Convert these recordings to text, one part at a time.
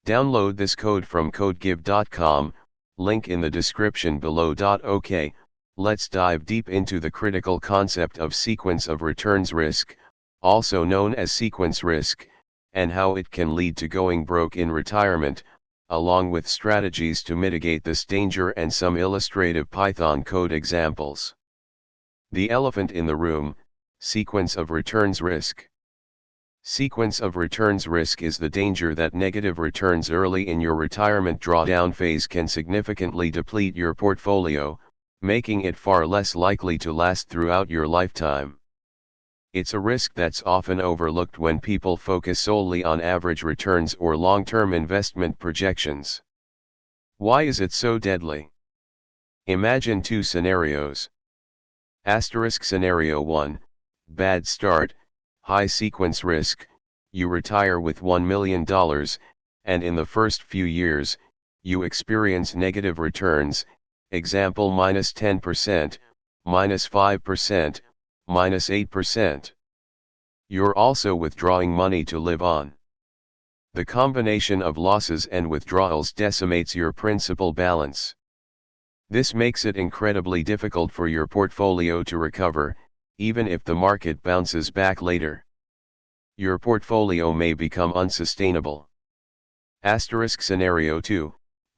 Download this code from codegive.com, link in the description below. OK, let's dive deep into the critical concept of sequence of returns risk, also known as sequence risk, and how it can lead to going broke in retirement, along with strategies to mitigate this danger and some illustrative Python code examples. The elephant in the room: sequence of returns risk. Sequence of returns risk is the danger that negative returns early in your retirement drawdown phase can significantly deplete your portfolio, making it far less likely to last throughout your lifetime. It's a risk that's often overlooked when people focus solely on average returns or long-term investment projections. Why is it so deadly? Imagine two scenarios. Scenario 1, bad start, high sequence risk. You retire with $1 million, and in the first few years, you experience negative returns, example -10%, -5%, -8%. You're also withdrawing money to live on. The combination of losses and withdrawals decimates your principal balance. This makes it incredibly difficult for your portfolio to recover, even if the market bounces back later. Your portfolio may become unsustainable. Scenario 2,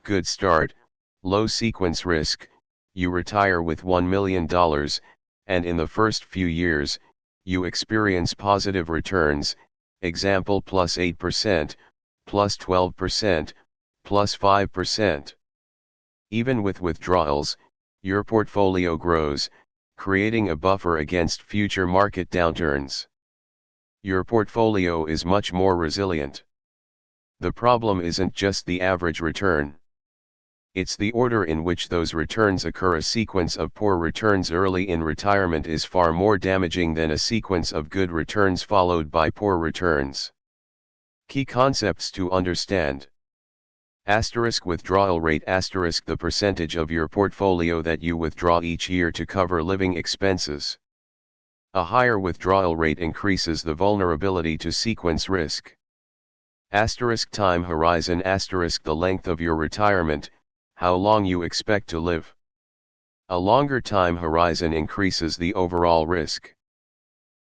good start, low sequence risk. You retire with $1 million, and in the first few years, you experience positive returns, example +8%, +12%, +5%. Even with withdrawals, your portfolio grows, creating a buffer against future market downturns. Your portfolio is much more resilient. The problem isn't just the average return. It's the order in which those returns occur. A sequence of poor returns early in retirement is far more damaging than a sequence of good returns followed by poor returns. Key concepts to understand. Withdrawal rate. The percentage of your portfolio that you withdraw each year to cover living expenses. A higher withdrawal rate increases the vulnerability to sequence risk. Time horizon. The length of your retirement, how long you expect to live. A longer time horizon increases the overall risk.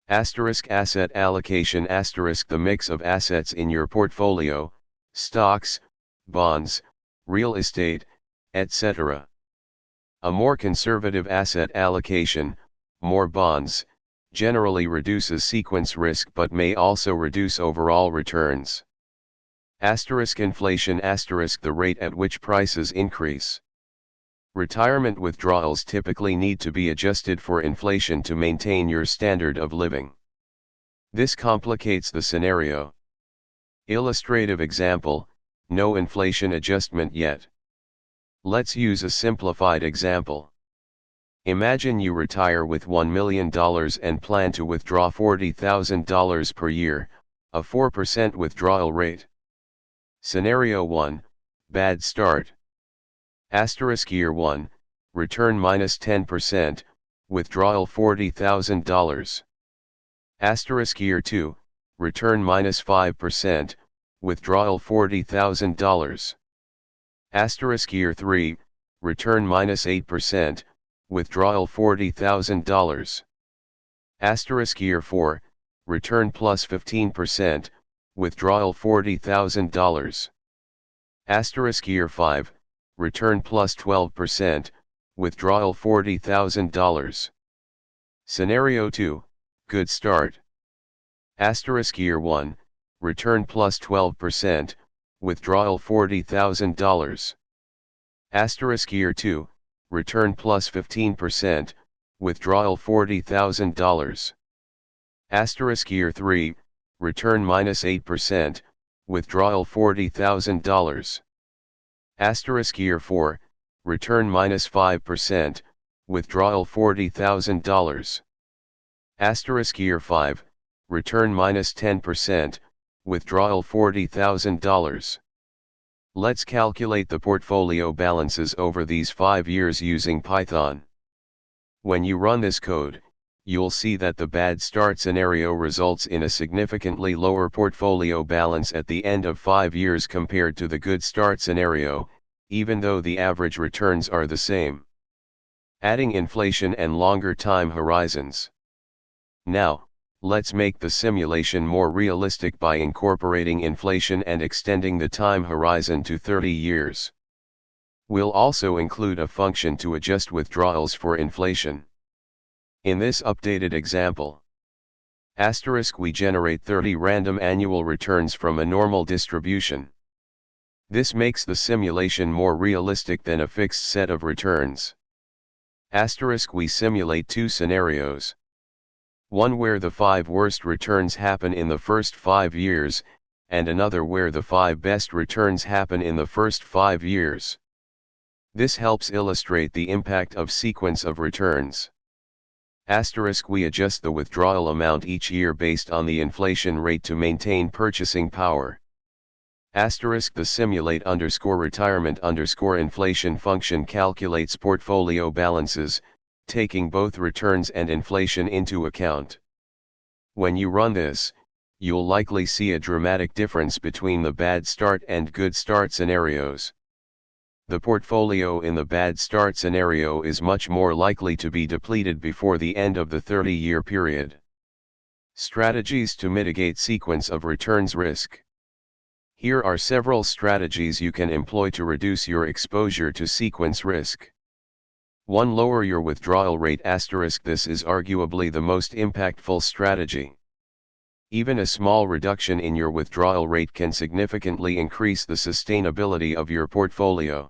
Asset allocation. The mix of assets in your portfolio, stocks, bonds, real estate, etc. A more conservative asset allocation, more bonds, generally reduces sequence risk but may also reduce overall returns. Inflation. The rate at which prices increase. Retirement withdrawals typically need to be adjusted for inflation to maintain your standard of living. This complicates the scenario. Illustrative example: no inflation adjustment yet. Let's use a simplified example. Imagine you retire with $1 million and plan to withdraw $40,000 per year, a 4% withdrawal rate. Scenario 1, bad start. Year 1, return -10%, withdrawal $40,000. Year 2, return -5%, withdrawal $40,000. Year 3, return -8%, withdrawal $40,000. Year 4, return +15%, withdrawal $40,000. Year 5, return +12%, withdrawal $40,000. Scenario 2, good start. Year 1, return +12%, withdrawal $40,000. Year 2, return +15%, withdrawal $40,000. Year 3, return -8%, withdrawal $40,000. Year 4, return -5%, withdrawal $40,000. Year 5, return -10%, withdrawal $40,000. Let's calculate the portfolio balances over these 5 years using Python. When you run this code, you'll see that the bad start scenario results in a significantly lower portfolio balance at the end of 5 years compared to the good start scenario, even though the average returns are the same. Adding inflation and longer time horizons. Now, let's make the simulation more realistic by incorporating inflation and extending the time horizon to 30 years. We'll also include a function to adjust withdrawals for inflation. In this updated example, we generate 30 random annual returns from a normal distribution. This makes the simulation more realistic than a fixed set of returns. We simulate 2 scenarios. One where the 5 worst returns happen in the first 5 years, and another where the 5 best returns happen in the first 5 years. This helps illustrate the impact of sequence of returns. We adjust the withdrawal amount each year based on the inflation rate to maintain purchasing power. The simulate_retirement_inflation function calculates portfolio balances, taking both returns and inflation into account. When you run this, you'll likely see a dramatic difference between the bad start and good start scenarios. The portfolio in the bad start scenario is much more likely to be depleted before the end of the 30-year period. Strategies to mitigate sequence of returns risk. Here are several strategies you can employ to reduce your exposure to sequence risk. 1. Lower your withdrawal rate. This is arguably the most impactful strategy. Even a small reduction in your withdrawal rate can significantly increase the sustainability of your portfolio.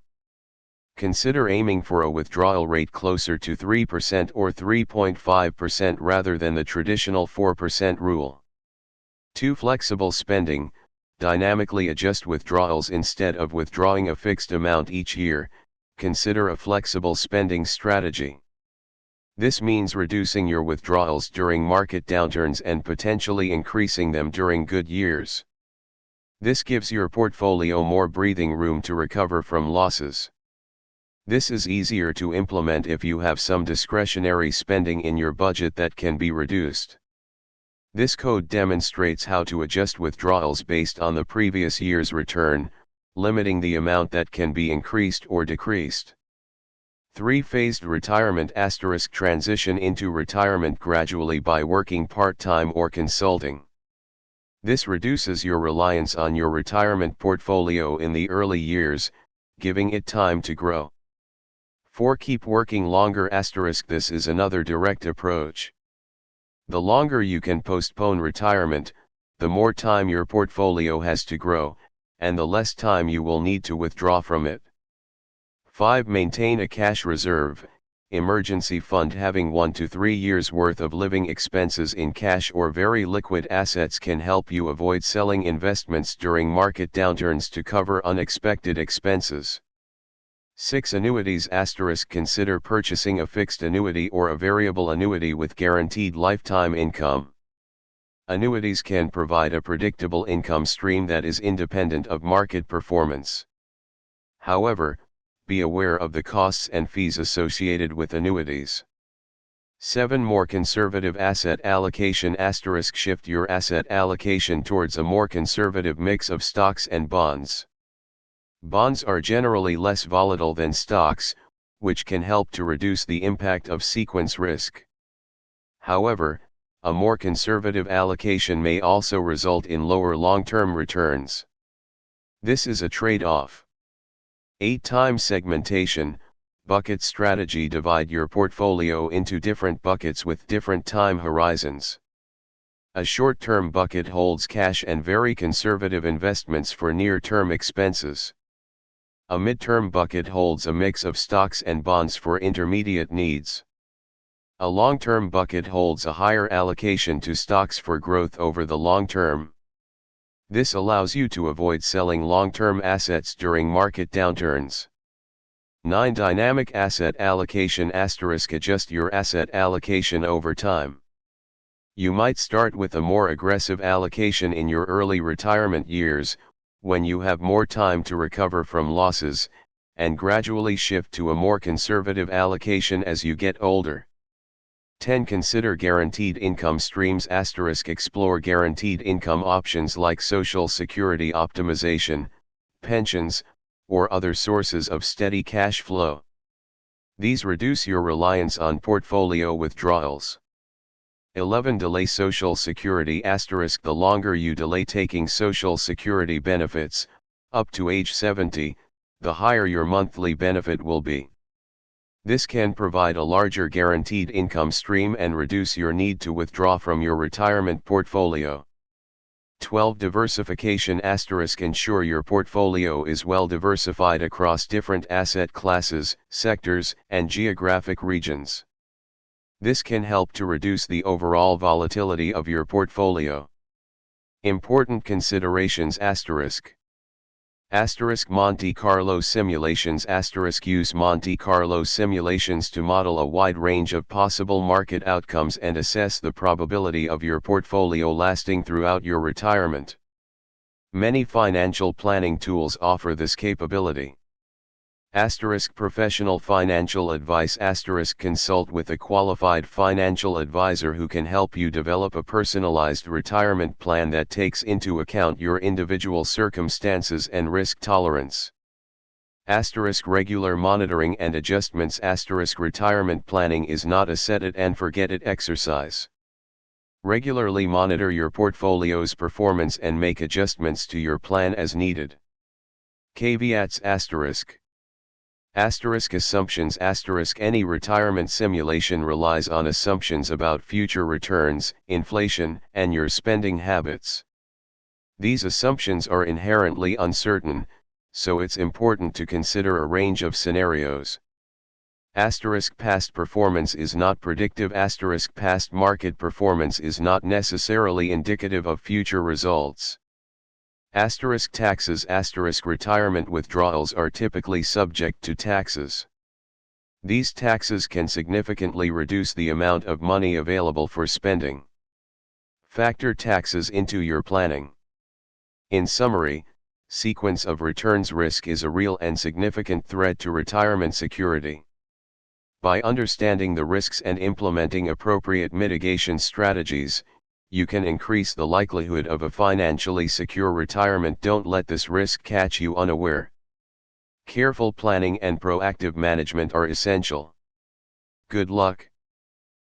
Consider aiming for a withdrawal rate closer to 3% or 3.5% rather than the traditional 4% rule. 2. Flexible spending. Dynamically adjust withdrawals instead of withdrawing a fixed amount each year. Consider a flexible spending strategy. This means reducing your withdrawals during market downturns and potentially increasing them during good years. This gives your portfolio more breathing room to recover from losses. This is easier to implement if you have some discretionary spending in your budget that can be reduced. This code demonstrates how to adjust withdrawals based on the previous year's return, limiting the amount that can be increased or decreased. 3. Phased retirement. Transition into retirement gradually by working part-time or consulting. This reduces your reliance on your retirement portfolio in the early years, giving it time to grow. 4. Keep working longer. This is another direct approach. The longer you can postpone retirement, the more time your portfolio has to grow, and the less time you will need to withdraw from it. 5. Maintain a cash reserve, emergency fund. Having 1 to 3 years worth of living expenses in cash or very liquid assets can help you avoid selling investments during market downturns to cover unexpected expenses. 6. Annuities. Consider purchasing a fixed annuity or a variable annuity with guaranteed lifetime income. Annuities can provide a predictable income stream that is independent of market performance. However, be aware of the costs and fees associated with annuities. 7. More conservative asset allocation. Shift your asset allocation towards a more conservative mix of stocks and bonds. Bonds are generally less volatile than stocks, which can help to reduce the impact of sequence risk. However, a more conservative allocation may also result in lower long-term returns. This is a trade-off. 8. Time segmentation. Bucket strategy. Divide your portfolio into different buckets with different time horizons. A short-term bucket holds cash and very conservative investments for near-term expenses. A mid-term bucket holds a mix of stocks and bonds for intermediate needs. A long-term bucket holds a higher allocation to stocks for growth over the long term. This allows you to avoid selling long-term assets during market downturns. 9. Dynamic asset allocation. Adjust your asset allocation over time. You might start with a more aggressive allocation in your early retirement years, when you have more time to recover from losses, and gradually shift to a more conservative allocation as you get older. 10. Consider guaranteed income streams. Explore guaranteed income options like Social Security optimization, pensions, or other sources of steady cash flow. These reduce your reliance on portfolio withdrawals. 11. Delay Social Security. The longer you delay taking Social Security benefits, up to age 70, the higher your monthly benefit will be. This can provide a larger guaranteed income stream and reduce your need to withdraw from your retirement portfolio. 12. Diversification. Ensure your portfolio is well diversified across different asset classes, sectors, and geographic regions. This can help to reduce the overall volatility of your portfolio. Important considerations. Monte Carlo simulations. Use Monte Carlo simulations to model a wide range of possible market outcomes and assess the probability of your portfolio lasting throughout your retirement. Many financial planning tools offer this capability. Professional financial advice. Consult with a qualified financial advisor who can help you develop a personalized retirement plan that takes into account your individual circumstances and risk tolerance. Regular monitoring and adjustments. Retirement planning is not a set it and forget it exercise. Regularly monitor your portfolio's performance and make adjustments to your plan as needed. Caveats. Assumptions. Any retirement simulation relies on assumptions about future returns, inflation, and your spending habits. These assumptions are inherently uncertain, so it's important to consider a range of scenarios. Past performance is not predictive. Past market performance is not necessarily indicative of future results. Taxes. Retirement withdrawals are typically subject to taxes. These taxes can significantly reduce the amount of money available for spending. Factor taxes into your planning. In summary, sequence of returns risk is a real and significant threat to retirement security. By understanding the risks and implementing appropriate mitigation strategies, you can increase the likelihood of a financially secure retirement. Don't let this risk catch you unaware. Careful planning and proactive management are essential. Good luck.